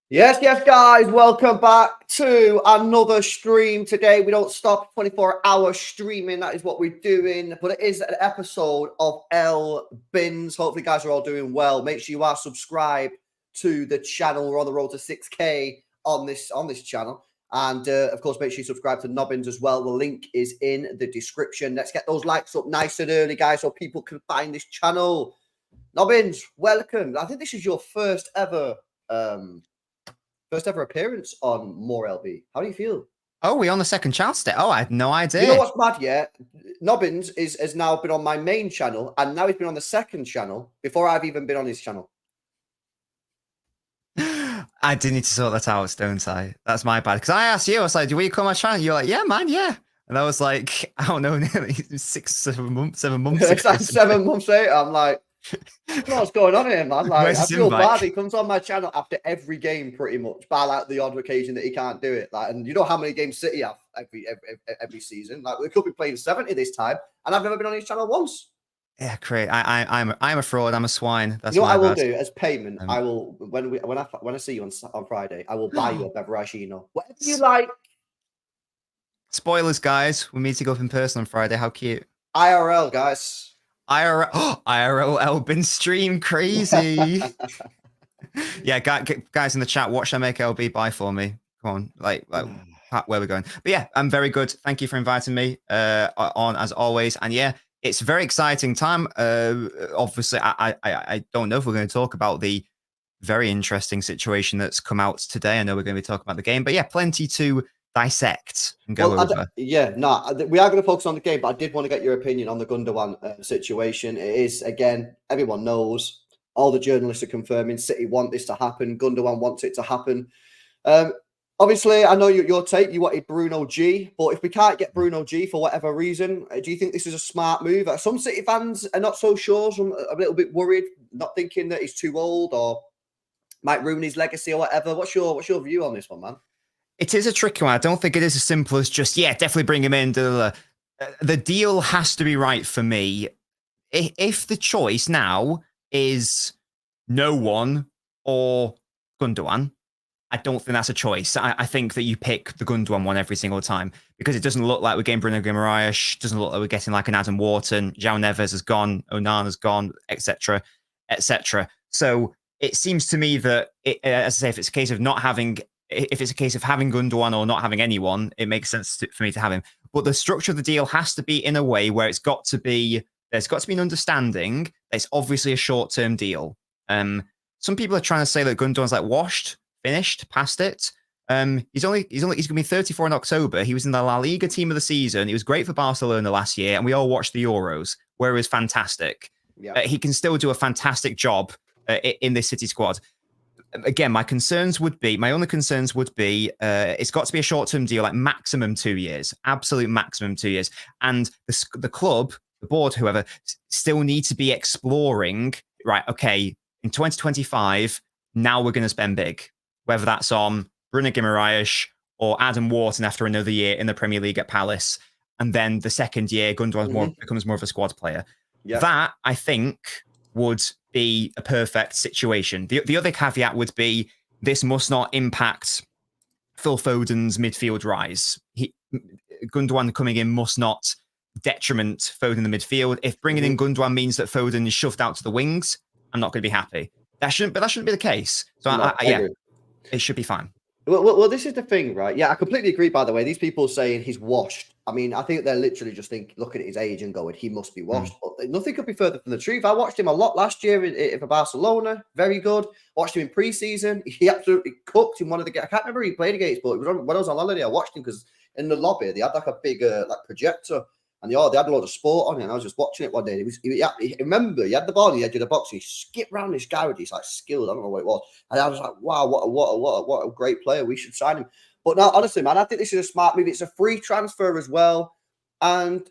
Yes, guys, welcome back to another stream today. We don't stop 24-hour streaming. That is what we're doing, but it is an episode of LBINS. Hopefully, guys are all doing well. Make sure you are subscribed to the channel. We're on the road to 6K on this channel. And, of course, make sure you subscribe to Nobbins as well. The link is in the description. Let's get those likes up nice and early, guys, so people can find this channel. Nobbins, welcome. I think this is your first ever appearance on More LB. How do you feel? Oh, we're on the second channel today. Oh, I had no idea. You know what's mad yet? Nobbins has now been on my main channel, and now he's been on the second channel before I've even been on his channel. I do need to sort that out, don't I? That's my bad. Because I asked you, I was like, do we come on my channel? You're like, yeah, man, yeah. And I was like, I don't know, nearly 7 months. It's like 7 months later. I'm like, I don't know what's going on here, man. Like, I feel bad. He comes on my channel after every game, pretty much, bar like the odd occasion that he can't do it. Like, and you know how many games City have every season. Like, we could be playing 70 this time, and I've never been on his channel once. Yeah, great. I'm a fraud. I'm a swine. That's you know what I will do as payment. I will when I see you on Friday, I will buy you a beveragino, whatever you like. Spoilers, guys. We meet to go up in person on Friday. How cute. IRL, guys. IRL Elbin stream, crazy. Yeah, guys in the chat, what should I make LB buy for me? Come on, like where we're going. But yeah, I'm very good. Thank you for inviting me on as always. And yeah, it's a very exciting time. Obviously, I don't know if we're going to talk about the very interesting situation that's come out today. I know we're going to be talking about the game, but yeah, plenty to dissect and go over. We are going to focus on the game, but I did want to get your opinion on the Gundogan situation. It is, again, everyone knows, all the journalists are confirming City want this to happen. Gundogan wants it to happen. Obviously, I know your take, you wanted Bruno G, but if we can't get Bruno G for whatever reason, do you think this is a smart move? Some City fans are not so sure, some are a little bit worried, not thinking that he's too old or might ruin his legacy or whatever. What's your view on this one, man? It is a tricky one. I don't think it is as simple as just, yeah, definitely bring him in. The deal has to be right for me. If the choice now is no one or Gundogan, I don't think that's a choice. I think that you pick the Gundogan one every single time because it doesn't look like we're getting Bruno Guimaraes. Doesn't look like we're getting like an Adam Wharton. João Neves has gone. Onana's gone, etc., etc. So it seems to me that, as I say, if it's a case of not having... If it's a case of having Gundogan or not having anyone, it makes sense for me to have him. But the structure of the deal has to be in a way where there's got to be an understanding that it's obviously a short-term deal. Some people are trying to say that Gundogan's like washed, finished, past it. He's going to be 34 in October. He was in the La Liga team of the season. He was great for Barcelona last year, and we all watched the Euros, where he was fantastic. Yeah. He can still do a fantastic job in this City squad. Again, my only concerns would be, it's got to be a short-term deal, like maximum 2 years, absolute maximum 2 years. And the club, the board, whoever, still need to be exploring, right, okay, in 2025, now we're going to spend big, whether that's on Bruno Guimaraes or Adam Wharton after another year in the Premier League at Palace. And then the second year, Gundogan becomes more of a squad player. Yeah. That, I think, would be a perfect situation. The other caveat would be this must not impact Phil Foden's midfield rise. Gundogan coming in must not detriment Foden in the midfield. If bringing in Gundogan means that Foden is shoved out to the wings, I'm not going to be happy. That shouldn't be the case. So yeah, it should be fine. Well, this is the thing, right? Yeah, I completely agree, by the way. These people saying he's washed. I mean, I think they're literally just looking at his age and going, he must be washed. But nothing could be further from the truth. I watched him a lot last year for Barcelona. Very good. Watched him in pre-season. He absolutely cooked in one of the games. I can't remember who he played against, but it was when I was on holiday, I watched him because in the lobby, they had like a big projector. And they had a lot of sport on it. And I was just watching it one day. Remember, he had the ball on the edge of the box. He skipped around this guy with his like skilled. I don't know what it was. And I was like, wow, what a great player. We should sign him. But now, honestly, man, I think this is a smart move. It's a free transfer as well. And,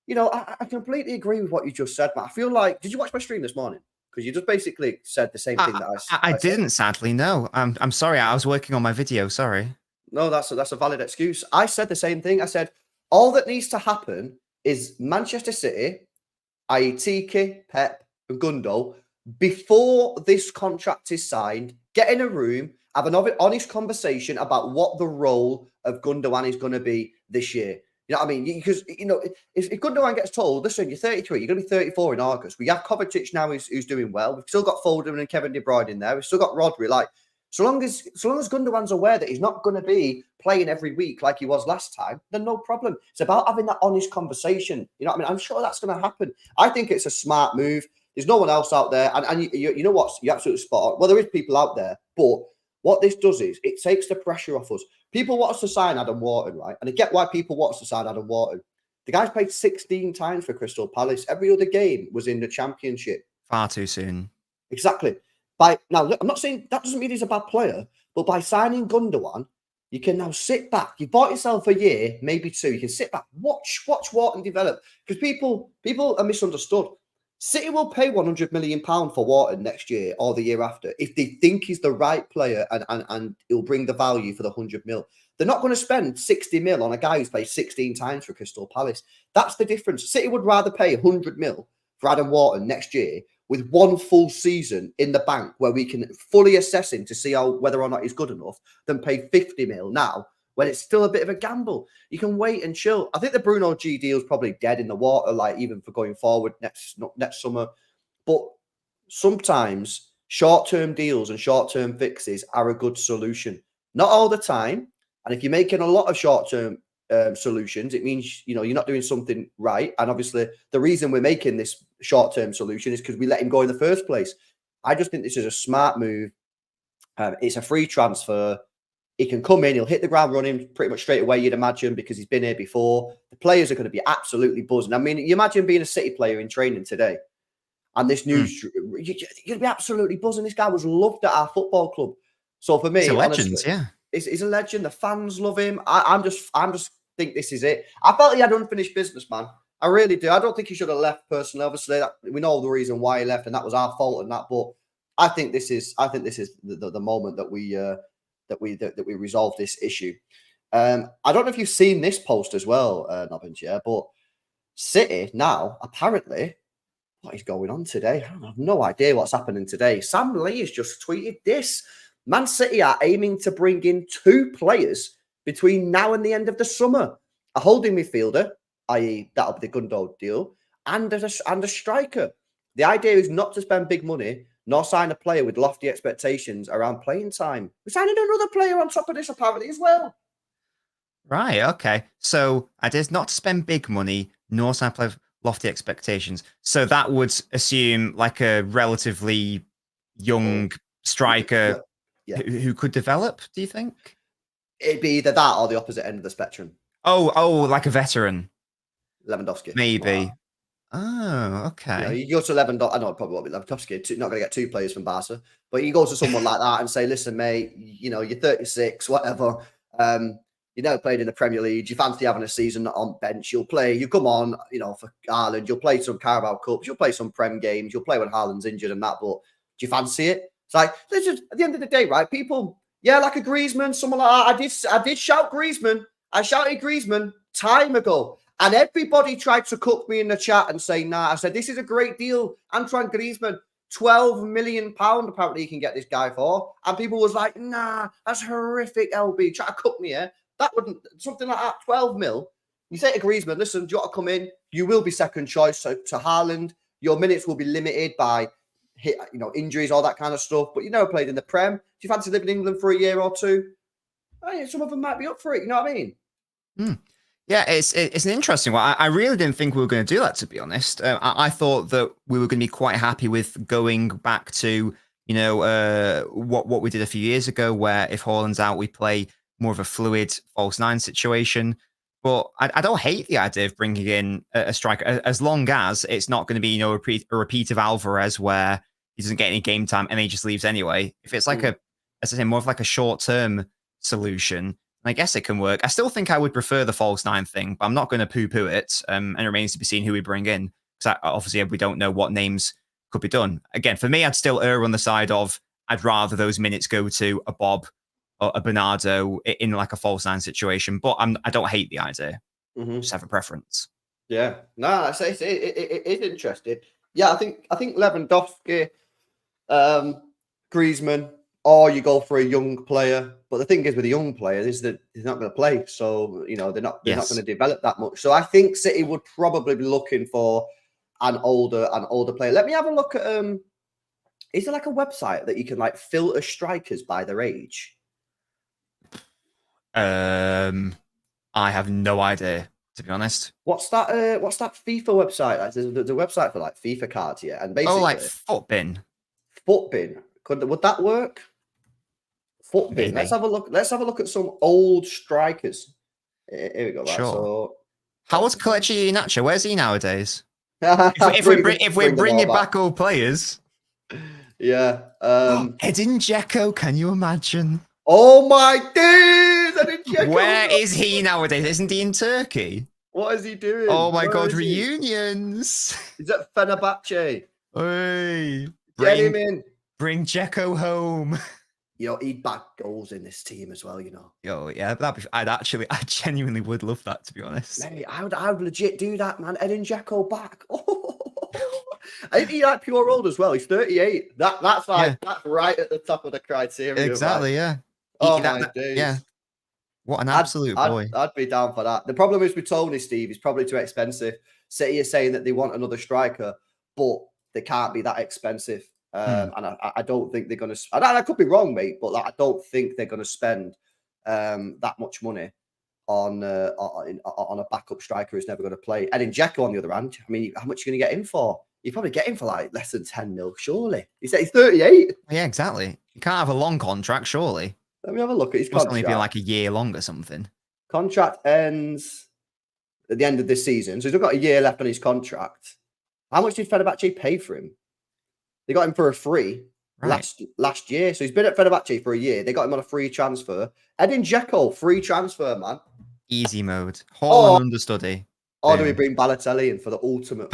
you know, I completely agree with what you just said, man. I feel like, did you watch my stream this morning? Because you just basically said the same thing that I didn't, sadly, no. I'm sorry. I was working on my video. Sorry. No, that's a valid excuse. I said the same thing. I said, all that needs to happen is Manchester City, i.e. Tiki, Pep, and Gundo, before this contract is signed, Get in a room, have an honest conversation about what the role of Gundogan is going to be this year. You know what I mean? Because, if Gundogan gets told, listen, you're 33, you're going to be 34 in August. We have Kovacic now who's doing well. We've still got Foden and Kevin De Bruyne in there. We've still got Rodri. Like, so long as Gundogan's aware that he's not going to be playing every week like he was last time, then no problem. It's about having that honest conversation. You know what I mean? I'm sure that's going to happen. I think it's a smart move. There's no one else out there. And you know what? You're absolutely spot on. Well, there is people out there, but what this does is it takes the pressure off us. People want us to sign Adam Wharton, right? And I get why people want us to sign Adam Wharton. The guy's played 16 times for Crystal Palace. Every other game was in the Championship. Far too soon. Exactly. Now, look, I'm not saying that doesn't mean he's a bad player, but by signing Gundogan, you can now sit back. You bought yourself a year, maybe 2. You can sit back, watch Wharton develop. Because people are misunderstood. City will pay £100 million for Wharton next year or the year after if they think he's the right player and he'll bring the value for the 100 mil. They're not going to spend 60 mil on a guy who's played 16 times for Crystal Palace. That's the difference. City would rather pay 100 mil for Adam Wharton next year with 1 full season in the bank where we can fully assess him to see whether or not he's good enough than pay 50 mil now when it's still a bit of a gamble. You can wait and chill. I think the Bruno G deal is probably dead in the water, like even for going forward next summer. But sometimes short-term deals and short-term fixes are a good solution. Not all the time. And if you're making a lot of short-term solutions, it means you're not doing something right. And obviously, the reason we're making this short-term solution is because we let him go in the first place. I just think this is a smart move. It's a free transfer. He can come in, he'll hit the ground running pretty much straight away, you'd imagine, because he's been here before. The players are going to be absolutely buzzing. I mean, you imagine being a City player in training today, and this news, you'd be absolutely buzzing. This guy was loved at our football club. So for me, he's a legend, honestly, yeah. He's a legend. The fans love him. I'm just think this is it. I felt he had unfinished business, man. I really do. I don't think he should have left personally. Obviously, we know the reason why he left, and that was our fault and that. But I think this is the moment that we resolve this issue. I don't know if you've seen this post as well, Nobbins, yeah, but City now, apparently, what is going on today? I have no idea what's happening today. Sam Lee has just tweeted this. Man City are aiming to bring in 2 players between now and the end of the summer. A holding midfielder, i.e. that'll be the Gundogan deal, and a striker. The idea is not to spend big money, nor sign a player with lofty expectations around playing time. We're signing another player on top of this, apparently, as well. Right, okay. So I did not spend big money, nor sign a player with lofty expectations. So that would assume like a relatively young striker who could develop, do you think? It'd be either that or the opposite end of the spectrum. Oh, like a veteran. Lewandowski. Maybe. Oh, okay. You go to Lewandowski. I know it probably won't be Lewandowski. Not going to get 2 players from Barca. But you go to someone like that and say, listen, mate, you're 36, whatever. You never played in the Premier League. You fancy having a season on bench. You come on, for Ireland. You'll play some Carabao Cups. You'll play some Prem games. You'll play when Haaland's injured and that. But do you fancy it? It's like, listen, at the end of the day, right? People, like a Griezmann, someone like that. I did shout Griezmann. I shouted Griezmann time ago. And everybody tried to cook me in the chat and say, nah. I said, this is a great deal. Antoine Griezmann, £12 million apparently you can get this guy for. And people was like, nah, that's horrific, LB. Try to cook me here. That wouldn't, something like that, 12 mil. You say to Griezmann, listen, do you want to come in? You will be second choice to Haaland. Your minutes will be limited by injuries, all that kind of stuff. But you never played in the Prem. Do you fancy living in England for a year or 2? Some of them might be up for it. You know what I mean? Yeah, it's an interesting one. I really didn't think we were going to do that, to be honest. I thought that we were going to be quite happy with going back to, what we did a few years ago, where if Haaland's out, we play more of a fluid false 9 situation. But I don't hate the idea of bringing in a striker, as long as it's not going to be, a repeat of Alvarez where he doesn't get any game time and he just leaves anyway. If it's like as I say, more of like a short-term solution, I guess it can work. I still think I would prefer the false 9 thing, but I'm not going to poo-poo it. And it remains to be seen who we bring in, because obviously we don't know what names could be done. Again, for me, I'd still err on the side of I'd rather those minutes go to a Bob or a Bernardo in like a false 9 situation. But I don't hate the idea. Just have a preference. Yeah, no, it's interesting. Yeah, I think Lewandowski, Griezmann, or you go for a young player. But the thing is with a young player is that he's not going to play, so they're not going to develop that much. So I think City would probably be looking for an older player. Let me have a look at is there like a website that you can like filter strikers by their age? I have no idea, to be honest. What's that FIFA website? Like, there's a website for like FIFA cards, yeah. And basically, like Footbin. Footbin. Would that work? Footbin. Maybe. Let's have a look. Let's have a look at some old strikers. Here we go. Right, Sure. so, how old's Kelechi Iheanacho? Where's he nowadays? if we're bringing back old players, yeah. Edin Dzeko, can you imagine? Oh my days! Edin Dzeko. Where is he nowadays? Isn't he in Turkey? What is he doing? Oh my God, reunions! He's at Fenerbahce. Hey, get him in. Bring Dzeko home. He'd bag goals in this team as well, Oh yeah, I genuinely would love that, to be honest. Mate, I would legit do that, man. Edin Dzeko back. I think he's like pure old as well. He's 38. That's right at the top of the criteria. Exactly, right? yeah. Oh my days. Yeah. What an absolute boy. I'd be down for that. The problem is with Tony, Steve, he's probably too expensive. City is saying that they want another striker, but they can't be that expensive. And I don't think they're going to. I could be wrong, mate, but I don't think they're going to spend that much money on a backup striker who's never going to play. Edin Dzeko, on the other hand, I mean, how much are you going to get him for? You probably get him for like less than 10 mil, surely. He's 38. Yeah, exactly. You can't have a long contract, surely. Let me have a look at his contract. contract. Must only be like a year long or something. Contract ends at the end of this season, so he's still got a year left on his contract. How much did Fenerbahce pay for him? They got him for a free last year. So he's been at Fenerbahce for a year. They got him on a free transfer. Edin Dzeko, free transfer, man. Easy mode. Haaland understudy. Or do we bring Balotelli in for the ultimate?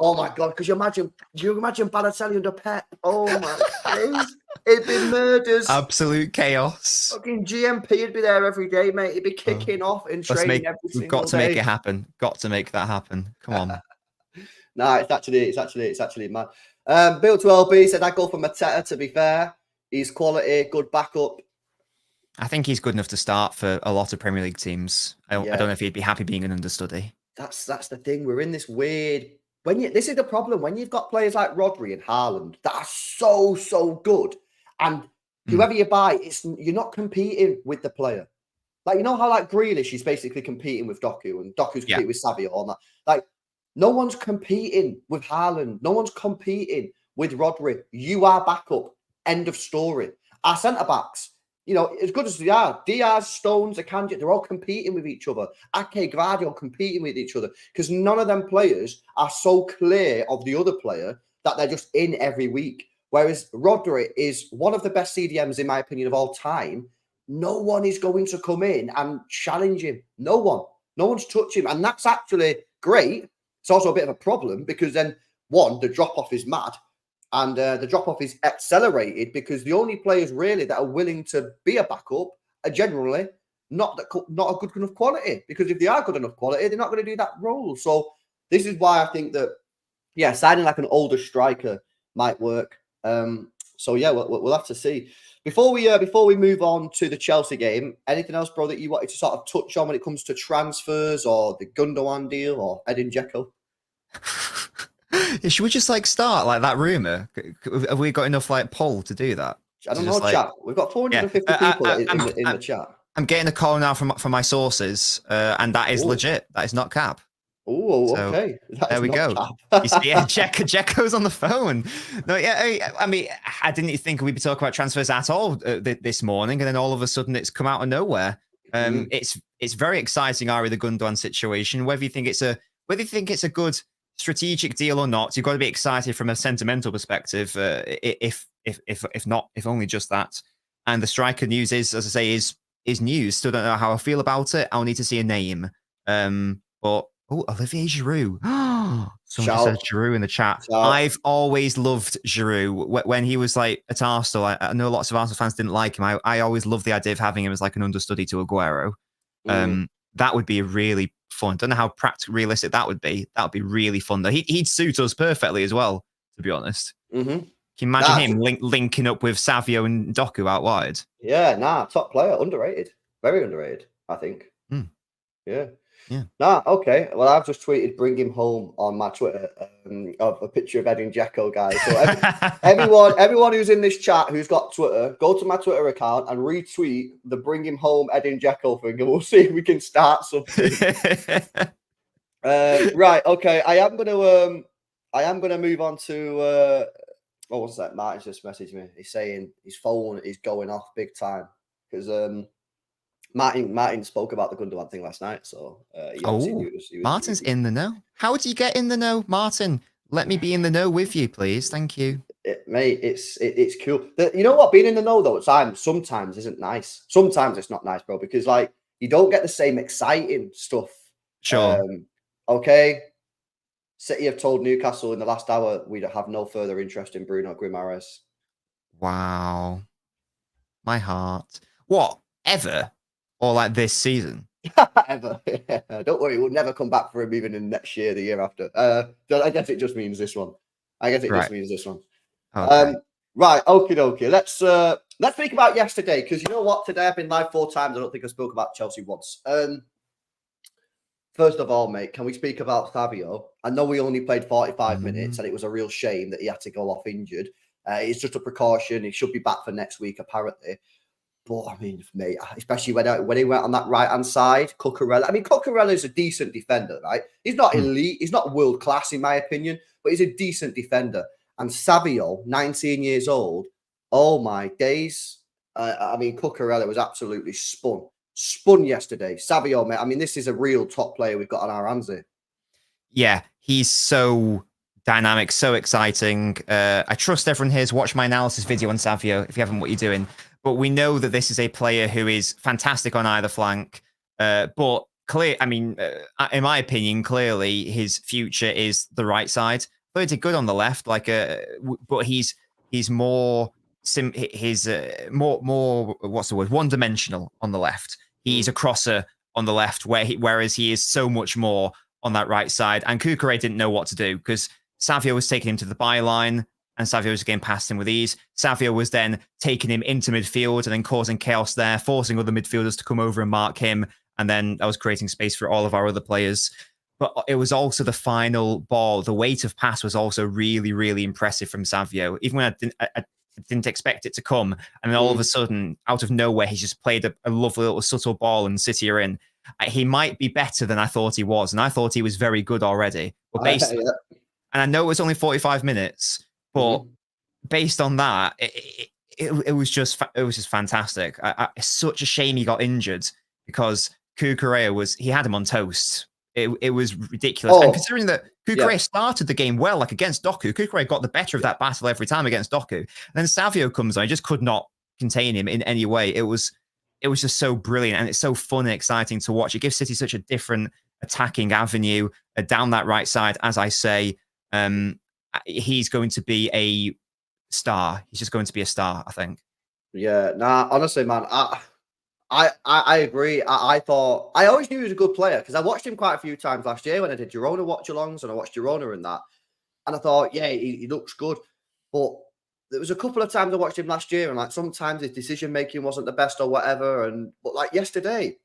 Oh my God! Could you imagine Balotelli under Pep? Oh my days! It'd be murders. Absolute chaos. Fucking GMP would be there every day, mate. He'd be kicking off and training every single day. We've got to make it happen. Got to make that happen. Come on. Nah, it's actually mad. Built to LB said I'd go for Mateta. To be fair, he's quality, good backup. I think he's good enough to start for a lot of Premier League teams. I don't know if he'd be happy being an understudy. That's the thing. We're in this weird. This is the problem when you've got players like Rodri and Haaland that are so good, and whoever you buy, you're not competing with the player. Like how like Grealish is basically competing with Doku, and Doku's competing with Savio and that. Like no one's competing with Haaland. No one's competing with Rodri. You are backup. End of story. Our centre backs. As good as they are, Diaz, Stones, Akanji, they're all competing with each other. Ake, Gvardiol competing with each other because none of them players are so clear of the other player that they're just in every week. Whereas Rodri is one of the best CDMs, in my opinion, of all time. No one is going to come in and challenge him. No one. No one's touching him. And that's actually great. It's also a bit of a problem because then, one, the drop-off is mad. And the drop-off is accelerated because the only players really that are willing to be a backup are generally not a good enough quality. Because if they are good enough quality, they're not going to do that role. So this is why I think that, signing like an older striker might work. So we'll have to see. Before we move on to the Chelsea game, anything else, bro, that you wanted to sort of touch on when it comes to transfers or the Gundogan deal or Edin Dzeko? Should we just start like that rumor? Have we got enough poll to do that? I don't know, chat. We've got 450 people in the chat. I'm getting a call now from my sources, and that is legit. That is not cap. Oh, okay. There we go. Dzeko's on the phone. No, I mean, I didn't think we'd be talking about transfers at all this morning, and then all of a sudden it's come out of nowhere. It's very exciting, Ari, the Gundogan situation. Whether you think it's a good strategic deal or not, you've got to be excited from a sentimental perspective. If only just that. And the striker news is, as I say, is news. Still don't know how I feel about it. I'll need to see a name. But Olivier Giroud. Someone said Giroud in the chat. I've always loved Giroud. When he was at Arsenal, I know lots of Arsenal fans didn't like him. I always loved the idea of having him as an understudy to Aguero. That would be really fun. Don't know how practical, realistic that would be. That would be really fun, though. He'd suit us perfectly as well, to be honest. Can you imagine him linking up with Savio and Doku out wide? Yeah, top player, underrated, very underrated, I think. Yeah. Okay. Well, I've just tweeted "bring him home" on my Twitter of a picture of Edin Dzeko, guys. So everyone who's in this chat who's got Twitter, go to my Twitter account and retweet the "bring him home" Edin Dzeko thing, and we'll see if we can start something. Right. Okay. I am gonna move on to what was that? Martin's just messaged me. He's saying his phone is going off big time because Martin spoke about the Gundogan thing last night, so he was Martin's in the know. How do you get in the know, Martin? Let me be in the know with you, please. Thank you, mate. It's cool. You know what? Being in the know though, sometimes isn't nice. Sometimes it's not nice, bro, because like you don't get the same exciting stuff. Sure. Okay. City have told Newcastle in the last hour we have no further interest in Bruno Guimaraes. Wow. My heart. What? Ever? Or like this season? Ever. Don't worry, we'll never come back for him even in next year, the year after. I guess it just means this one. Just means this one. Okay. Right, okie dokie. Let's speak about yesterday, because you know what? Today I've been live 4 times. I don't think I spoke about Chelsea once. First of all, mate, can we speak about Savio? I know we only played 45 minutes, and it was a real shame that he had to go off injured. It's just a precaution. He should be back for next week, apparently. But I mean, mate, especially when he went on that right-hand side, Cucurella. I mean, Cucurella is a decent defender, right? He's not elite. He's not world class, in my opinion, but he's a decent defender. And Savio, 19 years old, oh my days. I mean, Cucurella was absolutely spun yesterday. Savio, mate, I mean, this is a real top player we've got on our hands here. Yeah, he's so dynamic, so exciting. I trust everyone here to watch my analysis video on Savio if you haven't, what you're doing. But we know that this is a player who is fantastic on either flank. But in my opinion, clearly his future is the right side. But he did good on the left, but he's more more what's the word? One-dimensional on the left. He's a crosser on the left, whereas he is so much more on that right side. And Cucurella didn't know what to do because Savio was taking him to the byline, and Savio was getting past him with ease. Savio was then taking him into midfield and then causing chaos there, forcing other midfielders to come over and mark him. And then that was creating space for all of our other players. But it was also the final ball. The weight of pass was also really, really impressive from Savio. Even when I didn't expect it to come. And then all of a sudden, out of nowhere, he's just played a lovely little subtle ball and City are in. He might be better than I thought he was. And I thought he was very good already. But and I know it was only 45 minutes, but based on that, it was just fantastic. It's such a shame he got injured because Cucurella he had him on toast. It was ridiculous. And considering that Cucurella started the game well, like against Doku, Cucurella got the better of that battle every time against Doku. And then Savio comes on, he just could not contain him in any way. It was just so brilliant, and it's so fun and exciting to watch. It gives City such a different attacking avenue down that right side. As I say, he's going to be a star. He's just going to be a star, I think. Yeah, honestly, man, I agree. I thought I always knew he was a good player because I watched him quite a few times last year when I did Girona watch-alongs, and I watched Girona and that. And I thought, yeah, he looks good. But there was a couple of times I watched him last year, and like sometimes his decision-making wasn't the best or whatever. But like yesterday,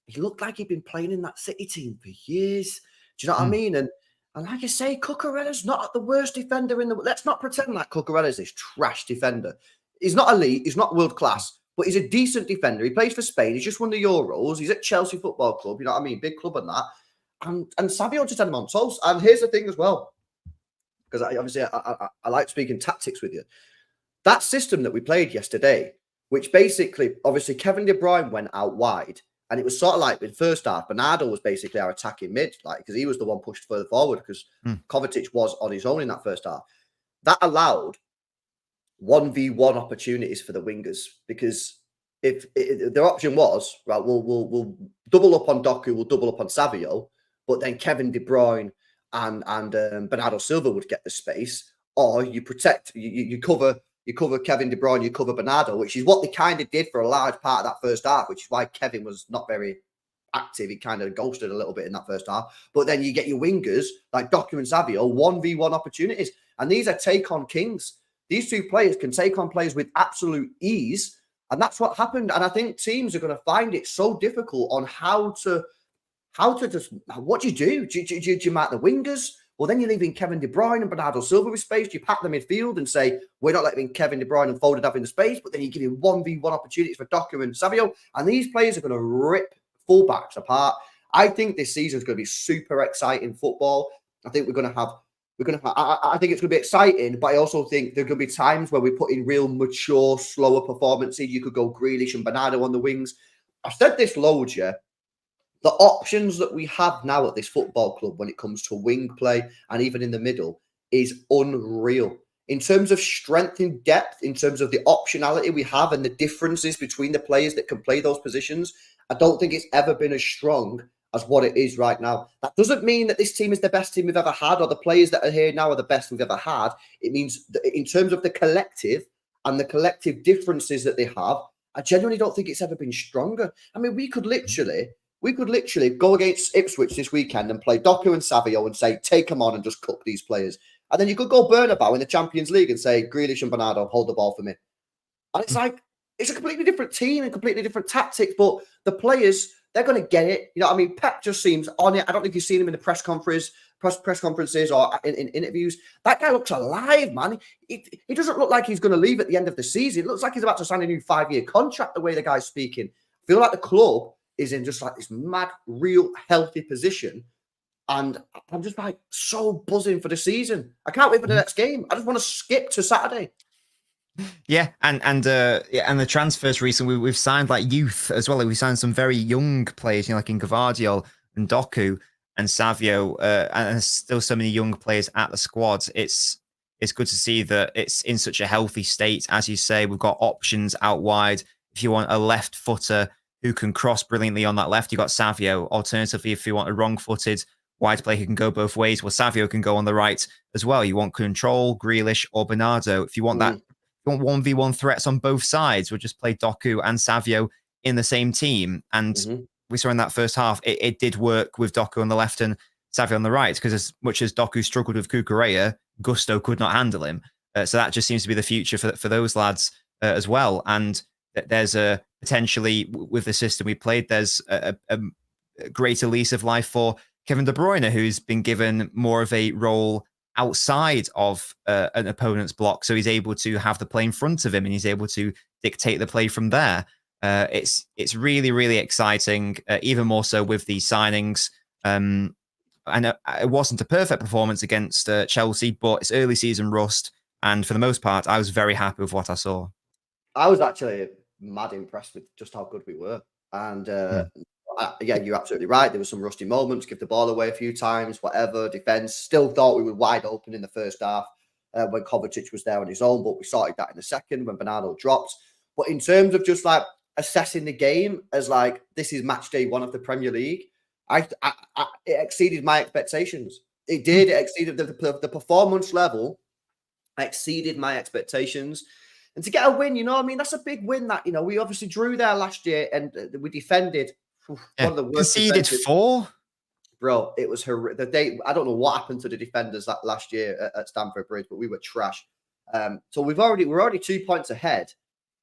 he looked like he'd been playing in that City team for years. Do you know what I mean? And like I say, Cucurella's not the worst defender in the... Let's not pretend like Cucurella's this trash defender. He's not elite. He's not world-class. But he's a decent defender. He plays for Spain. He's just won the Euros. He's at Chelsea Football Club. You know what I mean? Big club and that. And Savio just had him on toast. And here's the thing as well. Because I like speaking tactics with you. That system that we played yesterday, which basically, obviously, Kevin De Bruyne went out wide. And it was sort of like in first half, Bernardo was basically our attacking mid, like because he was the one pushed further forward because Kovacic was on his own in that first half. That allowed 1v1 opportunities for the wingers because if their option was right, we'll double up on Doku, we'll double up on Savio, but then Kevin De Bruyne and Bernardo Silva would get the space, or you protect, you cover Kevin De Bruyne, you cover Bernardo, which is what they kind of did for a large part of that first half, which is why Kevin was not very active. He kind of ghosted a little bit in that first half. But then you get your wingers like Doku and Savio, 1v1 opportunities, and these are take-on kings. these two players can take on players with absolute ease. And that's what happened. And I think teams are going to find it so difficult on how to just, what do you do? Do you mark the wingers? Well, then you're leaving Kevin De Bruyne and Bernardo Silva with space. You pack the midfield and say, we're not letting Kevin De Bruyne and Foden have in the space, but then you give him 1v1 opportunities for Doku and Savio. And these players are going to rip fullbacks apart. I think this season is going to be super exciting football. I think I think it's going to be exciting, but I also think there are going to be times where we put in real mature, slower performances. You could go Grealish and Bernardo on the wings. I've said this loads, yeah. The options that we have now at this football club when it comes to wing play and even in the middle is unreal. In terms of strength and depth, in terms of the optionality we have and the differences between the players that can play those positions, I don't think it's ever been as strong as what it is right now. That doesn't mean that this team is the best team we've ever had or the players that are here now are the best we've ever had. It means that in terms of the collective and the collective differences that they have, I genuinely don't think it's ever been stronger. I mean, we could literally go against Ipswich this weekend and play Doku and Savio and say, take them on and just cook these players. And then you could go Bernabeu in the Champions League and say, Grealish and Bernardo, hold the ball for me. And it's like, it's a completely different team and completely different tactics, but the players, they're going to get it. You know what I mean? Pep just seems on it. I don't know if you've seen him in the press conferences or in interviews. That guy looks alive, man. He doesn't look like he's going to leave at the end of the season. It looks like he's about to sign a new 5-year contract, the way the guy's speaking. I feel like the club is in just like this mad, real, healthy position. And I'm just like so buzzing for the season. I can't wait for the next game. I just want to skip to Saturday. Yeah, and the transfers recently, we've signed like youth as well. We signed some very young players, you know, like in Gvardiol and Doku and Savio, and there's still so many young players at the squad. It's good to see that it's in such a healthy state. As you say, we've got options out wide. If you want a left footer who can cross brilliantly on that left, you got Savio. Alternatively, if you want a wrong-footed wide player who can go both ways, well, Savio can go on the right as well. You want control, Grealish or Bernardo. If you want that, you want 1v1 threats on both sides, we'll just play Doku and Savio in the same team. And we saw in that first half, it did work with Doku on the left and Savio on the right, because as much as Doku struggled with Cucurella, Gusto could not handle him. So that just seems to be the future for those lads as well. And there's a potentially, with the system we played, there's a greater lease of life for Kevin De Bruyne, who's been given more of a role outside of an opponent's block. So he's able to have the play in front of him and he's able to dictate the play from there. It's really, really exciting, even more so with these signings. And it wasn't a perfect performance against Chelsea, but it's early season rust. And for the most part, I was very happy with what I saw. I was actually mad impressed with just how good we were. And yeah, you're absolutely right. There were some rusty moments, give the ball away a few times, whatever. Defense still thought we were wide open in the first half when Kovacic was there on his own, but we sorted that in the second when Bernardo dropped. But in terms of just like assessing the game as like, this is match day 1 of the Premier League, it exceeded my expectations. It did. It exceeded the performance level, exceeded my expectations. And to get a win, you know, I mean, that's a big win. That, you know, we obviously drew there last year and we defended. One of the worst conceded 4. Bro, it was the day. I don't know what happened to the defenders that last year at Stamford Bridge, but we were trash. So we're already 2 points ahead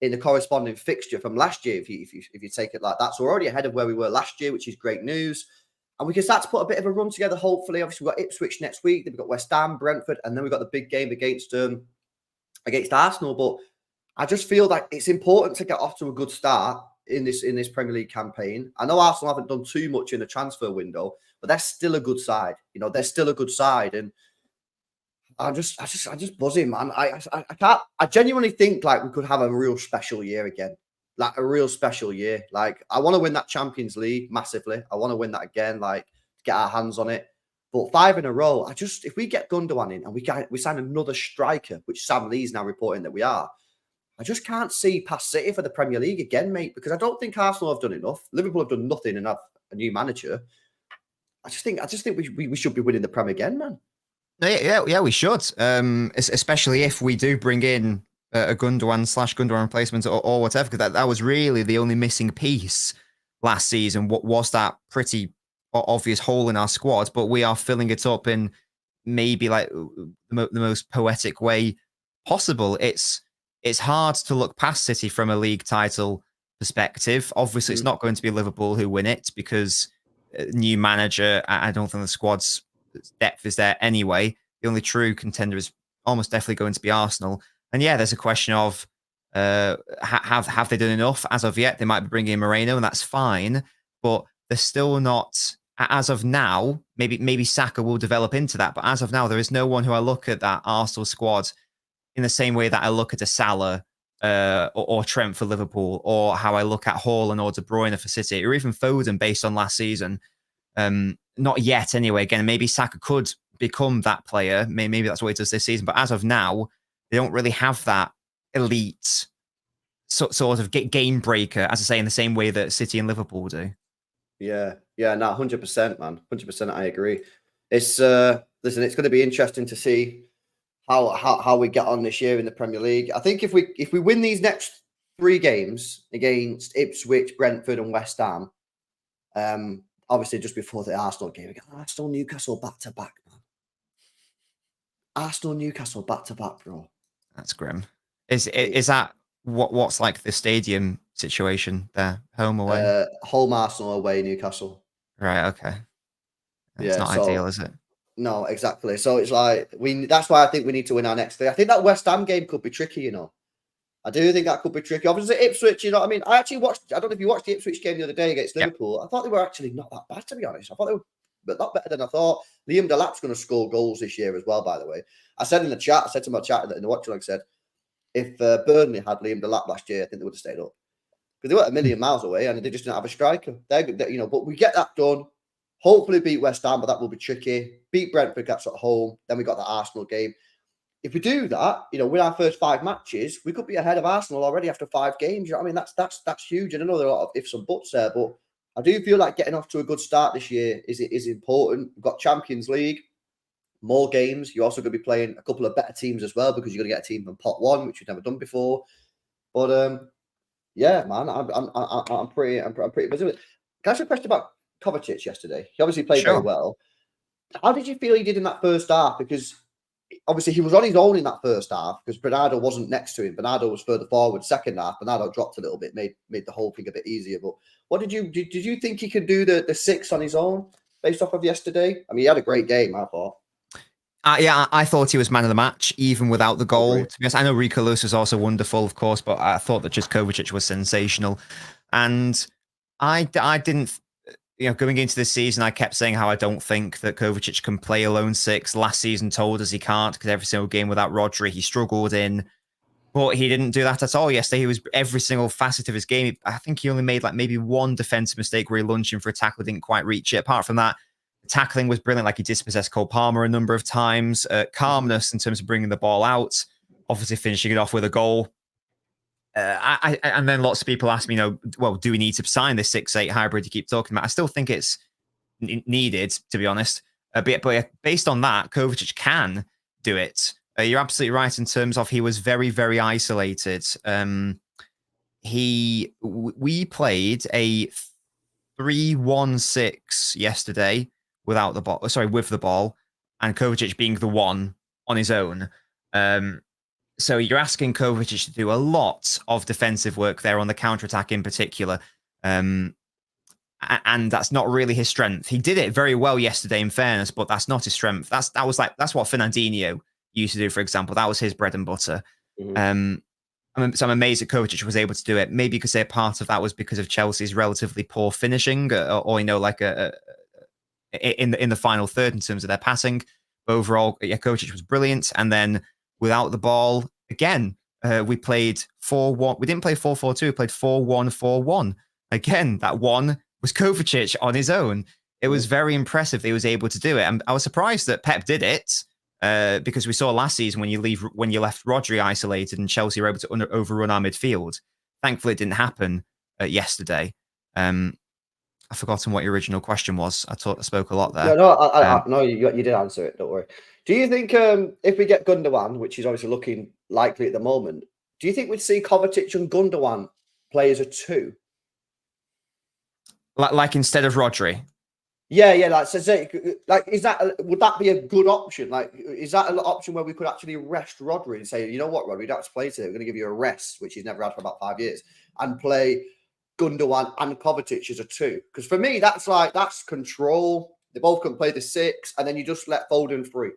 in the corresponding fixture from last year. If you take it like that, so we're already ahead of where we were last year, which is great news. And we can start to put a bit of a run together. Hopefully, obviously we've got Ipswich next week. Then we've got West Ham, Brentford, and then we've got the big game against Arsenal. But I just feel like it's important to get off to a good start in this Premier League campaign. I know Arsenal haven't done too much in the transfer window, but they're still a good side. You know, they're still a good side, and I'm just buzzing, man. I genuinely think like we could have a real special year again, like a real special year. Like I want to win that Champions League massively. I want to win that again, like get our hands on it. But 5 in a row, if we get Gundogan in and we sign another striker, which Sam Lee's now reporting that we are, I just can't see past City for the Premier League again, mate, because I don't think Arsenal have done enough. Liverpool have done nothing and have a new manager. I just think we should be winning the Prem again, man. Yeah, we should. Especially if we do bring in a Gundogan replacement or whatever, because that was really the only missing piece last season. What was that pretty obvious hole in our squad? But we are filling it up in maybe like the most poetic way possible. It's hard to look past City from a league title perspective. Obviously, it's not going to be Liverpool who win it because new manager. I don't think the squad's depth is there anyway. The only true contender is almost definitely going to be Arsenal. And yeah, there's a question of have they done enough as of yet? They might be bringing in Moreno, and that's fine, but they're still not. As of now, maybe Saka will develop into that, but as of now, there is no one who I look at that Arsenal squad in the same way that I look at a Salah or Trent for Liverpool, or how I look at Haaland or De Bruyne for City, or even Foden based on last season. Not yet, anyway. Again, maybe Saka could become that player. Maybe that's what he does this season. But as of now, they don't really have that elite sort of game breaker, as I say, in the same way that City and Liverpool do. Yeah, no, 100%, man, 100%. I agree. It's listen, it's going to be interesting to see how we get on this year in the Premier League. I think if we win these next 3 games against Ipswich, Brentford, and West Ham, obviously just before the Arsenal game, we got Arsenal, Newcastle back to back, man. Arsenal, Newcastle back to back, bro. That's grim. Is that what's like the stadium situation there? Home, away? Home Arsenal, away Newcastle. Right. Okay. It's not ideal, is it? No, exactly. So it's like that's why I think we need to win our next 3. I think that West Ham game could be tricky, you know. I do think that could be tricky. Obviously, Ipswich, you know what I mean? I actually watched, I don't know if you watched the Ipswich game the other day against Liverpool. I thought they were actually not that bad, to be honest. I thought they were a lot better than I thought. Liam Delap's going to score goals this year as well, by the way. I said in the chat, I said to my chat in the watch log, said, if Burnley had Liam Delap last year, I think they would have stayed up. Because they weren't a million miles away and they just didn't have a striker. You know, but we get that done. Hopefully beat West Ham, but that will be tricky. Beat Brentford, that's at home. Then we got the Arsenal game. If we do that, you know, win our first 5 matches, we could be ahead of Arsenal already after 5 games. You know what I mean? That's huge. And I know there are a lot of ifs and buts there, but I do feel like getting off to a good start this year is important. We've got Champions League, more games. You're also going to be playing a couple of better teams as well because you're going to get a team from pot 1, which you've never done before. But yeah, man, I'm pretty busy with it. Can I ask you a question about Kovacic yesterday? He obviously played very well. How did you feel he did in that first half? Because obviously he was on his own in that first half because Bernardo wasn't next to him. Bernardo was further forward. Second half, Bernardo dropped a little bit, made the whole thing a bit easier. But what did you think he could do the 6 on his own based off of yesterday? I mean, he had a great game, I thought. Yeah, I thought he was man of the match, even without the goal. To be honest, I know Rico Lewis was also wonderful, of course, but I thought that just Kovacic was sensational. And I didn't, you know, going into this season, I kept saying how I don't think that Kovacic can play a lone 6. Last season told us he can't because every single game without Rodri, he struggled in. But he didn't do that at all yesterday. He was every single facet of his game. I think he only made like maybe one defensive mistake where he lunged in for a tackle, didn't quite reach it. Apart from that, tackling was brilliant. Like he dispossessed Cole Palmer a number of times. Calmness in terms of bringing the ball out. Obviously finishing it off with a goal. And then lots of people ask me, you know, well, do we need to sign this 6-8 hybrid you keep talking about? I still think it's needed, to be honest. But based on that, Kovacic can do it. You're absolutely right in terms of he was very, very isolated. We played a 3-1-6 yesterday without the ball. Sorry, with the ball, and Kovacic being the one on his own. So you're asking Kovacic to do a lot of defensive work there on the counter-attack in particular. And that's not really his strength. He did it very well yesterday, in fairness, but that's not his strength. That's what Fernandinho used to do, for example. That was his bread and butter. Mm-hmm. So I'm amazed that Kovacic was able to do it. Maybe you could say a part of that was because of Chelsea's relatively poor finishing, or you know, like in the final third in terms of their passing. But overall, yeah, Kovacic was brilliant. And then without the ball, again, we played 4-1. We didn't play 4-4-2. We played 4-1-4-1. Again, that one was Kovacic on his own. It was very impressive that he was able to do it. And I was surprised that Pep did it because we saw last season when you left Rodri isolated and Chelsea were able to overrun our midfield. Thankfully, it didn't happen yesterday. I've forgotten what your original question was. I spoke a lot there. No, you did answer it. Don't worry. Do you think if we get Gundogan, which is obviously looking likely at the moment, do you think we'd see Kovacic and Gundogan play as a 2? Like instead of Rodri? Yeah, yeah. Like, like, would that be a good option? Like, is that an option where we could actually rest Rodri and say, you know what, Rodri, you don't have to play today. We're going to give you a rest, which he's never had for about 5 years, and play Gundogan and Kovacic as a two? Because for me, that's control. They both can play the six, and then you just let Foden free.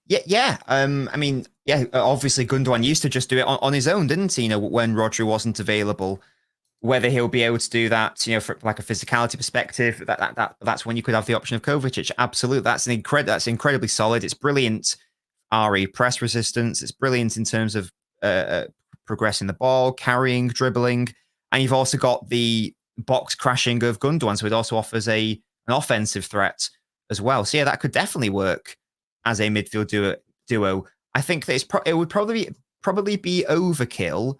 Yeah, yeah. I mean, yeah. Obviously, Gundogan used to just do it on his own, didn't he? You know, when Rodri wasn't available. Whether he'll be able to do that, you know, from like a physicality perspective, that's when you could have the option of Kovacic. Absolutely, that's incredibly solid. It's brilliant RE press resistance. It's brilliant in terms of progressing the ball, carrying, dribbling, and you've also got the box crashing of Gundogan, so it also offers an offensive threat as well. So yeah, that could definitely work as a midfield duo. I think that it would probably be overkill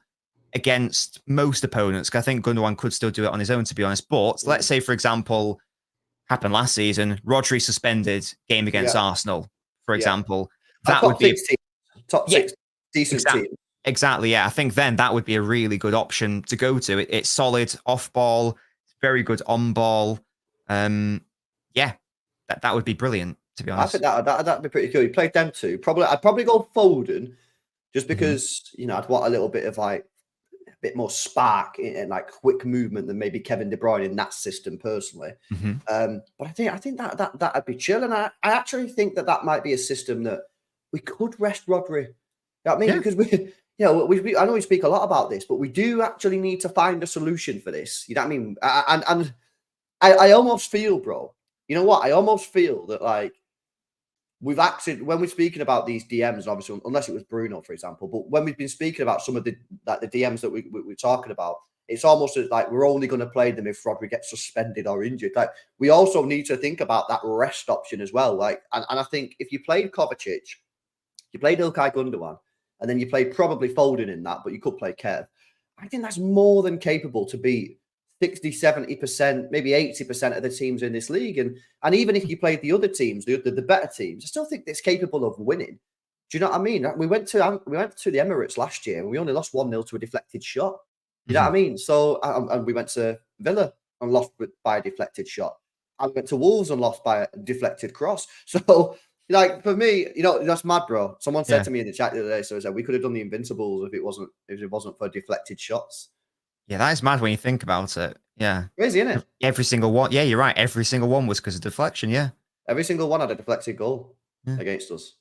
against most opponents. I think Gundogan could still do it on his own, to be honest. But let's say, for example, happened last season, Rodri suspended game against Arsenal, for example. That would be top six decent team. Exactly, yeah. I think then that would be a really good option to go to. It's solid off ball, very good on ball. Yeah, that would be brilliant, to be honest. I think that'd be pretty cool. You played them two. I'd probably go Foden, just because you know I'd want a little bit of like a bit more spark and like quick movement than maybe Kevin De Bruyne in that system personally. But I think that'd be chill, and I actually think that might be a system that we could rest Rodri. You know what I mean? Because I know we speak a lot about this, but we do actually need to find a solution for this. You know what I mean? And I almost feel, bro. You know what? I almost feel that like we've actually, when we're speaking about these DMs, obviously, unless it was Bruno, for example, but when we've been speaking about some of the DMs that we're talking about, it's almost like we're only going to play them if Rodri gets suspended or injured. Like we also need to think about that rest option as well. Like, and I think if you played Kovacic, you played Ilkay Gundogan, and then you played probably Foden in that, but you could play Kev. I think that's more than capable to beat 60, 70%, maybe 80% of the teams in this league. And even if you played the other teams, the better teams, I still think it's capable of winning. Do you know what I mean? We went to the Emirates last year and we only lost 1-0 to a deflected shot. You know what I mean? So, and we went to Villa and lost by a deflected shot. I went to Wolves and lost by a deflected cross. So, like for me, you know, that's mad, bro. Someone said to me in the chat the other day, so we could have done the Invincibles if it wasn't for deflected shots. Yeah, that is mad when you think about it. Yeah. Crazy, isn't it? Every single one. Yeah, you're right. Every single one was because of deflection. Yeah. Every single one had a deflected goal against us.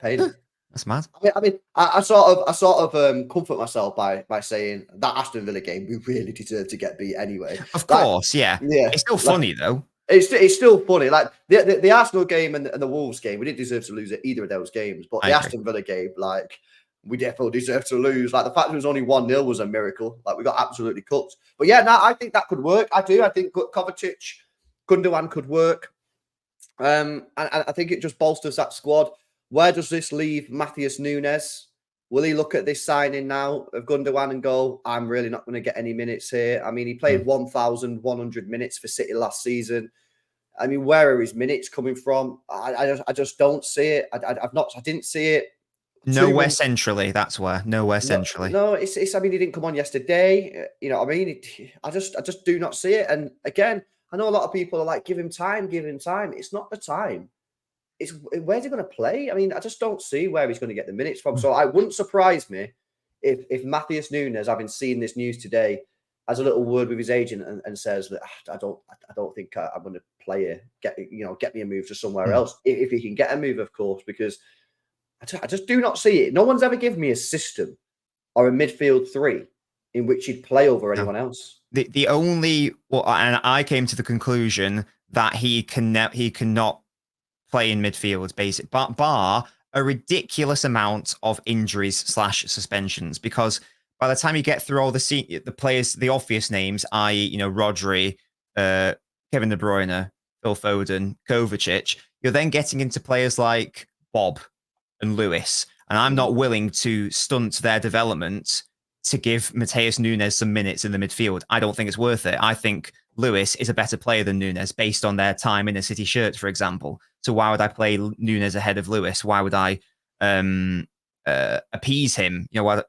Pain. That's mad. I mean, I sort of comfort myself by saying that Aston Villa game, we really deserve to get beat anyway. Of course, yeah. It's still funny though. It's still funny. Like the Arsenal game and the Wolves game, we didn't deserve to lose either of those games. But the Aston Villa game, like, we definitely deserve to lose. Like the fact it was only 1-0 was a miracle. Like we got absolutely cooked. But yeah, I think that could work. I do. I think Kovacic, Gundogan could work. And I think it just bolsters that squad. Where does this leave Matheus Nunes? Will he look at this signing now of Gundogan and go, I'm really not going to get any minutes here? I mean, he played 1,100 minutes for City last season. I mean, where are his minutes coming from? I just don't see it. I didn't see it. Nowhere centrally. That's where. Nowhere centrally. No, it's. I mean, he didn't come on yesterday. You know what I mean? I just do not see it. And again, I know a lot of people are like, give him time. It's not the time. It's where's he going to play? I mean, I just don't see where he's going to get the minutes from. So it wouldn't surprise me if Matheus Nunes, having seen this news today, has a little word with his agent and says that I don't think I'm going to play here. Get me a move to somewhere else if he can get a move, of course, because I just do not see it. No one's ever given me a system or a midfield three in which he'd play over anyone else. The only and I came to the conclusion that he cannot play in midfield, basic, bar a ridiculous amount of injuries / suspensions, because by the time you get through all the players, the obvious names, i.e., Rodri, Kevin De Bruyne, Phil Foden, Kovacic, you're then getting into players like Bob and Lewis, and I'm not willing to stunt their development to give Matheus Nunes some minutes in the midfield. I don't think it's worth it. I think Lewis is a better player than Nunes based on their time in a City shirt, for example. So why would I play Nunes ahead of Lewis? Why would I appease him? Or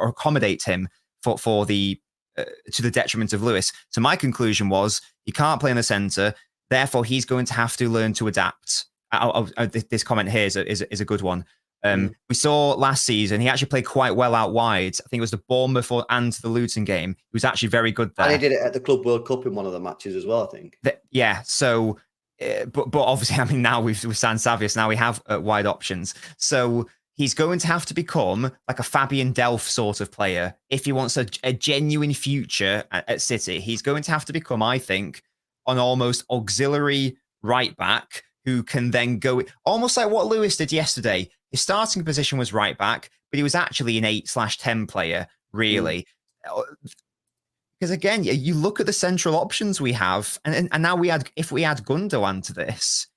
accommodate him for the to the detriment of Lewis. So my conclusion was he can't play in the centre, therefore he's going to have to learn to adapt. This comment here is a good one. We saw last season he actually played quite well out wide. I think it was the Bournemouth and the Luton game. He was actually very good there. And he did it at the Club World Cup in one of the matches as well, I think. Yeah. So, but obviously, I mean, now we've signed Savius. Now we have wide options. So he's going to have to become like a Fabian Delph sort of player if he wants a genuine future at City. He's going to have to become, I think, an almost auxiliary right back who can then go almost like what Lewis did yesterday. His starting position was right back, but he was actually an 8/10 player, really. Because again, you look at the central options we have, and now if we add Gundogan to this,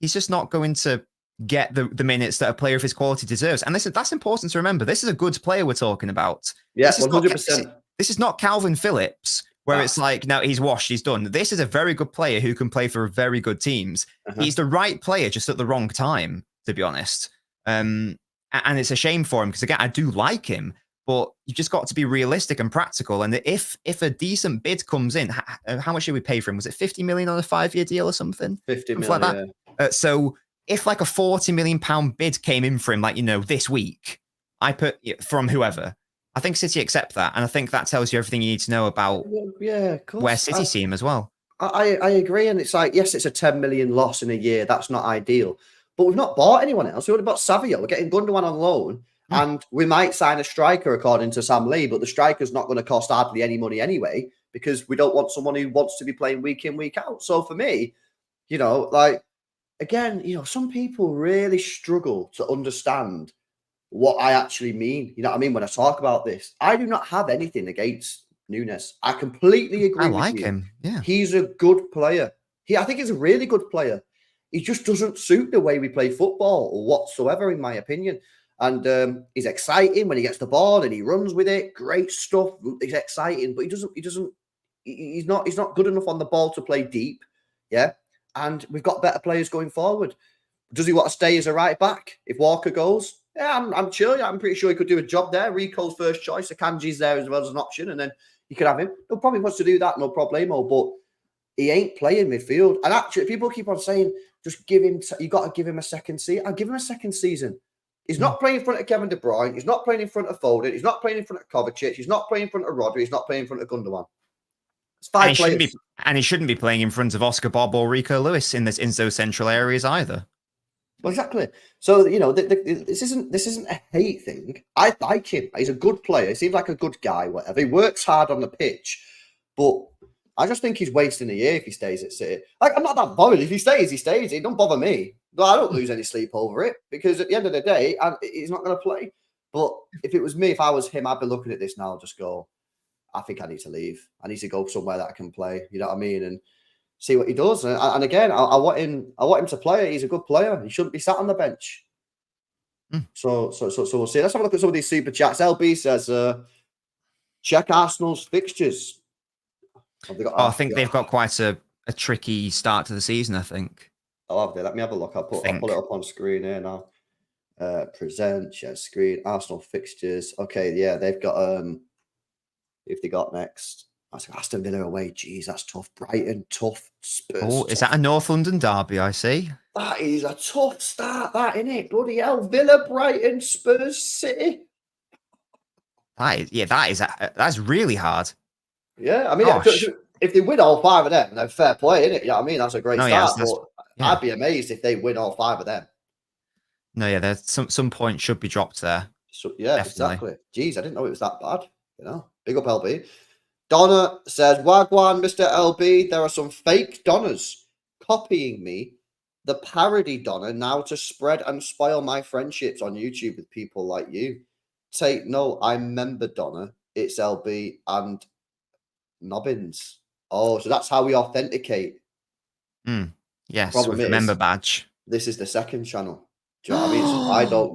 he's just not going to get the minutes that a player of his quality deserves. And that's important to remember. This is a good player we're talking about. Yeah, 100%. This is not Calvin Phillips, where it's like, no, he's washed, he's done. This is a very good player who can play for very good teams. He's the right player, just at the wrong time, to be honest. And it's a shame for him because, again, I do like him, but you just got to be realistic and practical. And if a decent bid comes in, how much should we pay for him? Was it 50 million on a 5-year deal or something? 50 million, like that. Yeah. So if like a 40 million pound bid came in for him, like, this week, I put from whoever, I think City accept that. And I think that tells you everything you need to know about where City see him as well. I agree. And it's like, yes, it's a 10 million loss in a year. That's not ideal. But we've not bought anyone else. We would have bought Savio. We're getting Gundogan on loan. And we might sign a striker, according to Sam Lee. But the striker's not going to cost hardly any money anyway, because we don't want someone who wants to be playing week in, week out. So for me, again, some people really struggle to understand what I actually mean. You know what I mean? When I talk about this, I do not have anything against Nunes. I completely agree with you. I like him. Yeah. He's a good player. I think he's a really good player. He just doesn't suit the way we play football whatsoever, in my opinion. And he's exciting when he gets the ball and he runs with it. Great stuff. He's exciting, but he's not good enough on the ball to play deep. Yeah. And we've got better players going forward. Does he want to stay as a right back if Walker goes? Yeah, I'm sure. I'm pretty sure he could do a job there. Rico's first choice. Akanji's there as well as an option, and then you could have him. He'll probably wants to do that, no problemo. But he ain't playing midfield. And actually, people keep on saying, just give him. You got to give him a second season. I'll give him a second season. He's not playing in front of Kevin De Bruyne. He's not playing in front of Foden. He's not playing in front of Kovacic. He's not playing in front of Rodri. He's not playing in front of Gundogan. It's 5 players. And he shouldn't be playing in front of Oscar Bob or Rico Lewis in those central areas either. Well, exactly. So this isn't a hate thing. I like him. He's a good player. He seems like a good guy. Whatever. He works hard on the pitch, but I just think he's wasting a year if he stays at City. Like, I'm not that bothered. If he stays, he stays. It don't bother me. But I don't lose any sleep over it, because at the end of the day, he's not going to play. But if it was me, if I was him, I'd be looking at this now and just go, I think I need to leave. I need to go somewhere that I can play. You know what I mean? And see what he does. And again, I want him to play. He's a good player. He shouldn't be sat on the bench. So we'll see. Let's have a look at some of these super chats. LB says, check Arsenal's fixtures. I think they've got quite a tricky start to the season, I think. Oh, have they? Let me have a look. I'll pull it up on screen here now. Present, share screen, Arsenal fixtures. Okay, yeah, they've got if they got next. Aston Villa away. Jeez, that's tough. Brighton, tough. Spurs. Oh, is that a North London derby, I see? That is a tough start, that, isn't it? Bloody hell. Villa, Brighton, Spurs, City. That's really hard. Yeah, I mean, if they win all 5 of them, then fair play, isn't it? Yeah, I mean, that's a great start. I'd be amazed if they win all 5 of them. No, yeah, there's some point should be dropped there. So, yeah, definitely. Exactly. Jeez, I didn't know it was that bad. Big up LB. Donna says, Wagwan, Mr. LB, there are some fake Donnas copying me, the parody Donna, now to spread and spoil my friendships on YouTube with people like you. Take note, I remember Donna. It's LB and Nobbins. Oh, so that's how we authenticate. Yes, with the member badge. This is the second channel. Do you know what I mean? So I don't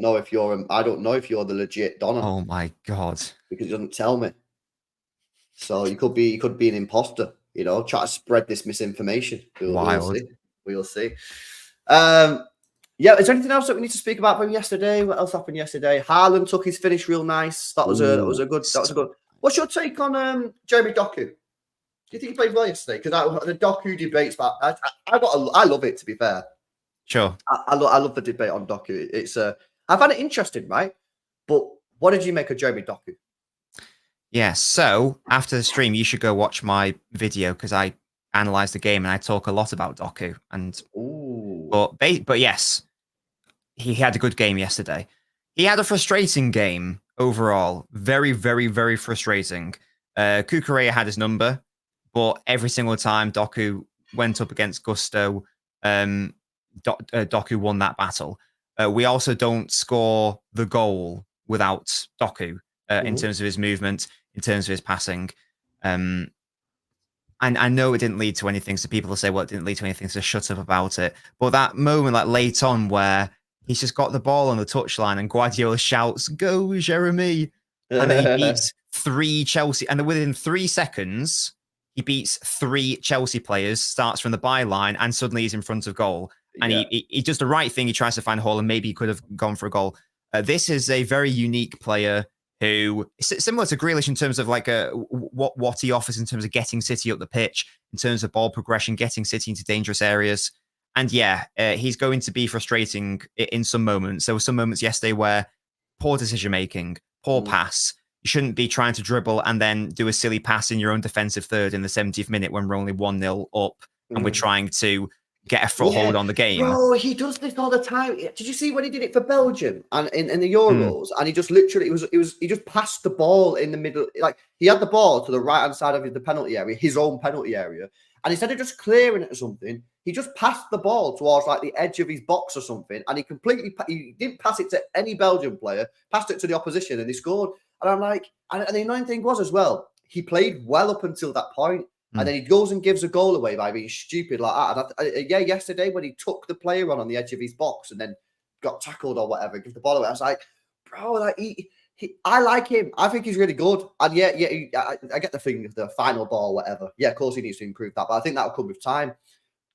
know if you're the legit Donna. Oh my god! Because it doesn't tell me. So you could be an imposter. Try to spread this misinformation. We'll see. Yeah. Is there anything else that we need to speak about from yesterday? What else happened yesterday? Haaland took his finish real nice. That was a good. What's your take on Jeremy Doku? Do you think he played well yesterday? Because the Doku debates, I love it, to be fair. Sure. I love the debate on Doku. It's I find it interesting, right? But what did you make of Jeremy Doku? Yeah, so after the stream, you should go watch my video because I analyze the game and I talk a lot about Doku. And but yes, he had a good game yesterday. He had a frustrating game overall. Very, very, very frustrating. Kukurea had his number, but every single time Doku went up against Gusto, Doku won that battle. We also don't score the goal without Doku in terms of his movement, in terms of his passing. And I know it didn't lead to anything, so people will say, well, it didn't lead to anything, so shut up about it. But that moment, like late on, where he's just got the ball on the touchline and Guardiola shouts, "Go, Jeremy!" And then he beats 3 Chelsea. And within 3 seconds, he beats 3 Chelsea players, starts from the byline, and suddenly he's in front of goal. And he does the right thing. He tries to find a hole, and maybe he could have gone for a goal. This is a very unique player who is similar to Grealish in terms of like what he offers in terms of getting City up the pitch, in terms of ball progression, getting City into dangerous areas. And he's going to be frustrating in some moments. There were some moments yesterday where poor decision making, poor pass. You shouldn't be trying to dribble and then do a silly pass in your own defensive third in the 70th minute when we're only 1-0 up and we're trying to get a foothold on the game. Bro, he does this all the time. Did you see when he did it for Belgium and in the Euros? And he just literally he just passed the ball in the middle. Like he had the ball to the right hand side of the penalty area, his own penalty area, and instead of just clearing it or something, he just passed the ball towards like the edge of his box or something, and he didn't pass it to any Belgian player, passed it to the opposition, and he scored. And I'm like, and the annoying thing was as well, he played well up until that point. And then he goes and gives a goal away by being stupid like that. And yesterday when he took the player on the edge of his box and then got tackled or whatever, give the ball away, I was like, bro, like I like him. I think he's really good. And I get the thing of the final ball, whatever. Yeah, of course he needs to improve that, but I think that'll come with time.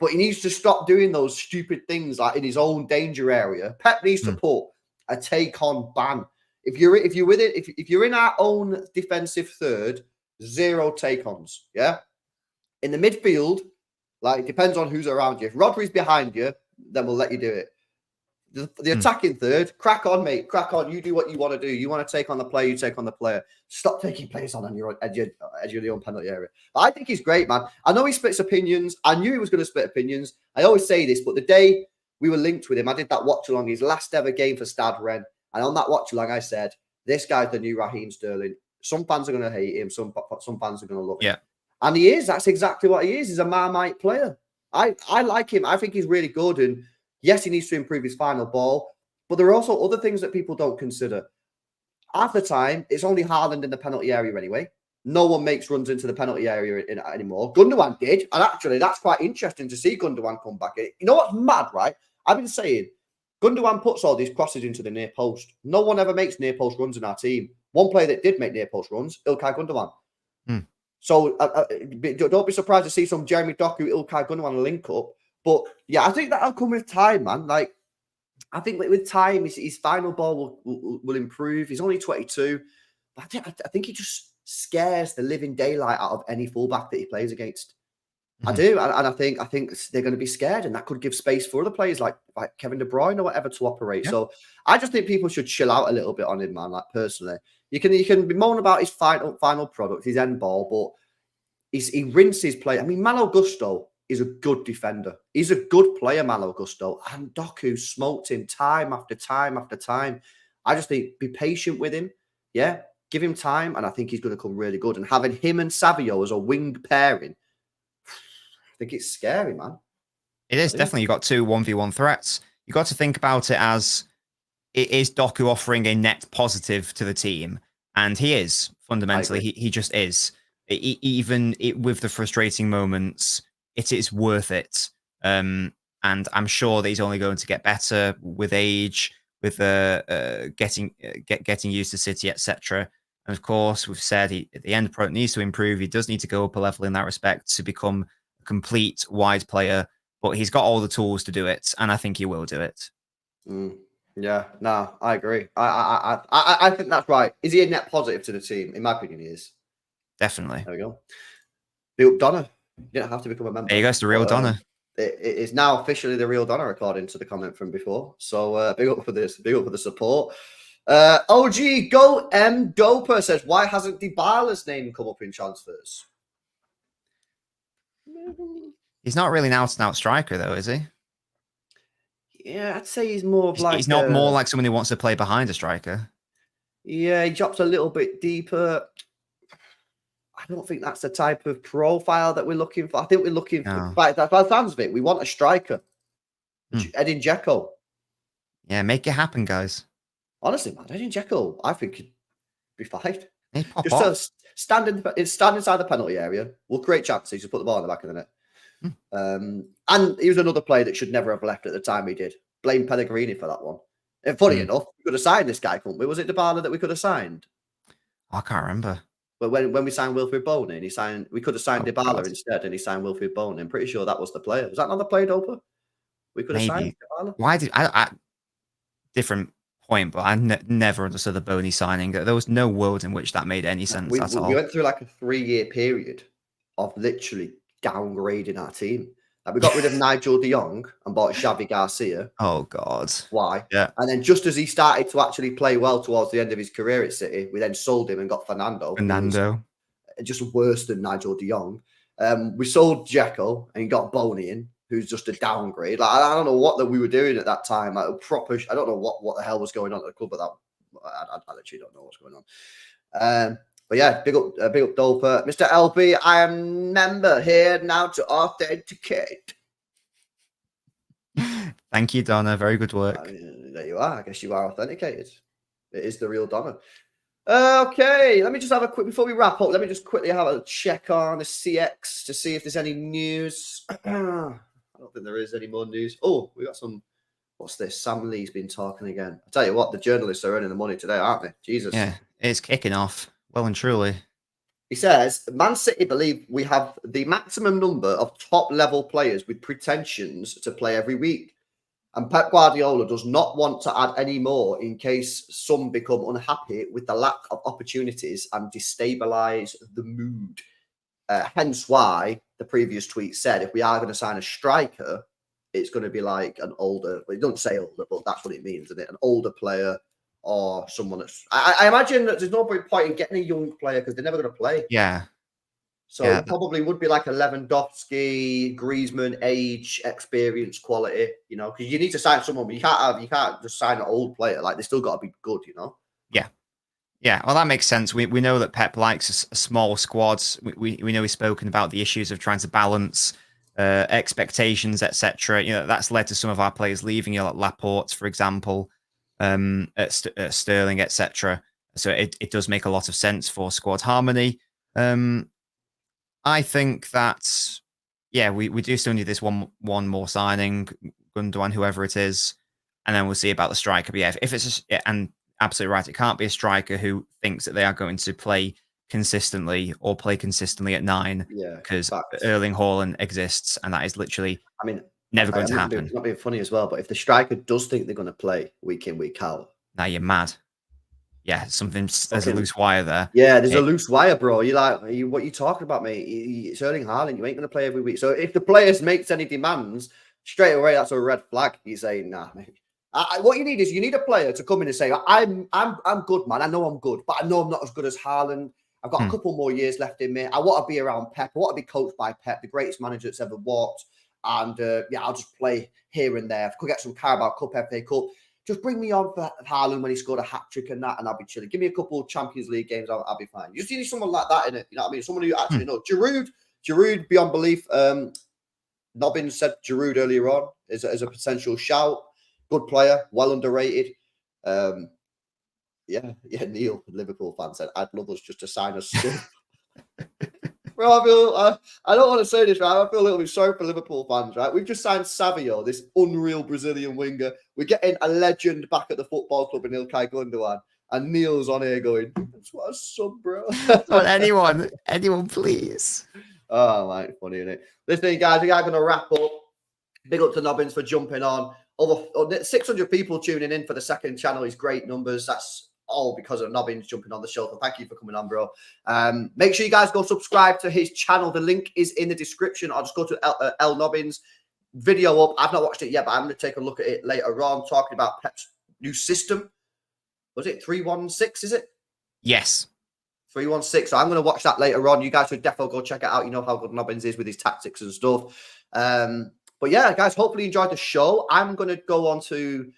But he needs to stop doing those stupid things like in his own danger area. Pep needs to put a take-on ban. If you're in our own defensive third, 0 take-ons. Yeah. In the midfield, like it depends on who's around you. If Rodri's behind you, then we'll let you do it. The attacking third, crack on, mate. Crack on. You do what you want to do. You want to take on the player, you take on the player. Stop taking players on your edge of your own penalty area. But I think he's great, man. I know he splits opinions. I knew he was going to split opinions. I always say this, but the day we were linked with him, I did that watch along his last ever game for Stade Rennes. And on that watch along, I said, this guy's the new Raheem Sterling. Some fans are going to hate him. Some fans are going to love him. Yeah. And he is. That's exactly what he is. He's a Marmite player. I like him. I think he's really good. And yes, he needs to improve his final ball. But there are also other things that people don't consider. Half the time, it's only Haaland in the penalty area anyway. No one makes runs into the penalty area anymore. Gundogan did. And actually, that's quite interesting to see Gundogan come back. You know what's mad, right? I've been saying, Gundogan puts all these crosses into the near post. No one ever makes near post runs in our team. One player that did make near post runs, Ilkay Gundogan. So don't be surprised to see some Jeremy Doku, Ilkay Gundogan link up. But yeah, I think that'll come with time, man. Like, I think with time, his final ball will improve. He's only 22. But I think he just scares the living daylight out of any fullback that he plays against. I do. And I think they're going to be scared. And that could give space for other players like Kevin De Bruyne or whatever to operate. Yeah. So I just think people should chill out a little bit on him, man. Like, personally. You can moan about his final product, his end ball, but he rinses play. I mean, Malo Gusto is a good defender. He's a good player, Malo Gusto. And Doku smoked him time after time after time. I just think be patient with him. Yeah, give him time. And I think he's going to come really good. And having him and Savio as a wing pairing, I think it's scary, man. It is definitely. You've got 2 1v1 threats. You've got to think about it as, it is Doku offering a net positive to the team? And he is, fundamentally. He just is. Even with the frustrating moments, it is worth it. And I'm sure that he's only going to get better with age, with getting used to City, etc. And of course, we've said the end product needs to improve. He does need to go up a level in that respect to become a complete wide player. But he's got all the tools to do it, and I think he will do it. Yeah, no, I agree. I think that's right. Is he a net positive to the team? In my opinion, he is. Definitely. There we go. Bill Donna. You didn't have to become a member. There you go. It's the real Donna. It is now officially the real Donna, according to the comment from before. So big up for this. Big up for the support. OG Go M Doper says, why hasn't Dybala's name come up in transfers? He's not really an out-and-out striker, though, is he? Yeah, I'd say he's more of He's not more like someone who wants to play behind a striker. Yeah, he drops a little bit deeper. I don't think that's the type of profile that we're looking for. I think we're looking for, by the sounds of it, we want a striker. Edin Dzeko. Yeah, make it happen, guys. Honestly, man, Edin Dzeko, I think he'd be fine. Just stand inside the penalty area. We'll create chances. Just put the ball in the back of the net. And he was another player that should never have left at the time he did. Blame Pellegrini for that one. And funny enough, we could have signed this guy, couldn't we? Was it Dybala that we could have signed? I can't remember. But when we signed Wilfried Bony, we could have signed Dybala instead, and he signed Wilfried Bony. I'm pretty sure that was the player. Was that not the player, Doper? We could have signed Dybala. Why did I different point, but I never understood the Bony signing. There was no world in which that made any sense at all. We went through like a 3-year period of literally downgrading our team. Like we got rid of Nigel de Jong and bought Xavi Garcia. Oh God. Why? Yeah. And then just as he started to actually play well towards the end of his career at City, we then sold him and got Fernando. Just worse than Nigel de Jong. We sold Dzeko and got Bony in, who's just a downgrade. Like I don't know what that we were doing at that time. Like proper. I don't know what the hell was going on at the club, but I literally don't know what's going on. But yeah, big up Doper. Mr. LB, I am a member here now to authenticate. Thank you, Donna. Very good work. There you are. I guess you are authenticated. It is the real Donna. Okay, let me just have a quick, before we wrap up, let me just quickly have a check on the CX to see if there's any news. I don't think there is any more news. Oh, we got some. What's this? Sam Lee's been talking again. I tell you what, the journalists are earning the money today, aren't they? Jesus. Yeah, it's kicking off. Well and truly. He says, Man City believe we have the maximum number of top-level players with pretensions to play every week. And Pep Guardiola does not want to add any more in case some become unhappy with the lack of opportunities and destabilise the mood. Hence why the previous tweet said, if we are going to sign a striker, it's going to be like an older, well, it doesn't say older, but that's what it means, isn't it? An older player or someone that's... I imagine that there's no point in getting a young player because they're never going to play. Yeah. So it probably would be like a Lewandowski, Griezmann, age, experience, quality, you know, because you need to sign someone, but you can't just sign an old player. Like, they still got to be good, you know? Yeah. Yeah, well, that makes sense. We know that Pep likes a small squads. We know he's spoken about the issues of trying to balance expectations, etc. You know, that's led to some of our players leaving, you know, like Laporte, for example, at Sterling, etc. So it does make a lot of sense for squad harmony. I think that, yeah, we do still need this one more signing, Gundogan, whoever it is, and then we'll see about the striker. But yeah, if it's and absolutely right, it can't be a striker who thinks that they are going to play consistently or play consistently at 9, because Erling Haaland exists, and that is literally, never going to happen. It's not being funny as well, but if the striker does think they're going to play week in, week out, now you're mad. Yeah, there's a loose wire there. Yeah, there's a loose wire, bro. What are you talking about, mate? It's Erling Haaland. You ain't going to play every week. So if the players makes any demands, straight away, that's a red flag. You say, nah, mate. What you need is a player to come in and say, I'm good, man. I know I'm good, but I know I'm not as good as Haaland. I've got a couple more years left in me. I want to be around Pep. I want to be coached by Pep, the greatest manager that's ever walked. And I'll just play here and there. If I could get some Carabao Cup, FA Cup, just bring me on for Haaland when he scored a hat-trick and that, and I'll be chilling. Give me a couple of Champions League games, I'll be fine. You just need someone like that in it. You know what I mean? Someone who actually knows. Giroud, beyond belief. Nobbins said Giroud earlier on as a potential shout. Good player, well underrated. Neil, Liverpool fan, said, I'd love us just to sign us still. Bro, I don't want to say this, right? I feel a little bit sorry for Liverpool fans, right? We've just signed Savio, this unreal Brazilian winger. We're getting a legend back at the football club in Ilkay Gundogan. And Neil's on here going, that's what a sub, bro. Not anyone, please. Oh, mate, funny, isn't it? Listen, guys, we are going to wrap up. Big up to Nobbins for jumping on. over 600 people tuning in for the second channel is great numbers. That's all because of Nobbins jumping on the show. So thank you for coming on, bro. Make sure you guys go subscribe to his channel. The link is in the description. I'll just go to L Nobbins video up. I've not watched it yet, but I'm going to take a look at it later on, talking about Pep's new system. Was it 316, is it? Yes. 316. So I'm going to watch that later on. You guys should definitely go check it out. You know how good Nobbins is with his tactics and stuff. But yeah, guys, hopefully you enjoyed the show. I'm going to go on to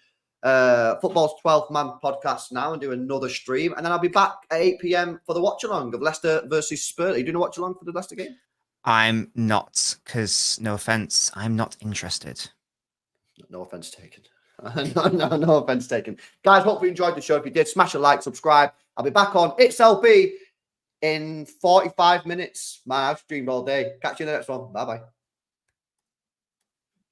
Football's 12th Man podcast now and do another stream. And then I'll be back at 8 p.m. for the watch-along of Leicester versus Spurs. Are you doing a watch-along for the Leicester game? I'm not, because, no offense, I'm not interested. No offense taken. No offense taken. Guys, hopefully you enjoyed the show. If you did, smash a like, subscribe. I'll be back on It's LB in 45 minutes. Man, I've streamed all day. Catch you in the next one. Bye-bye.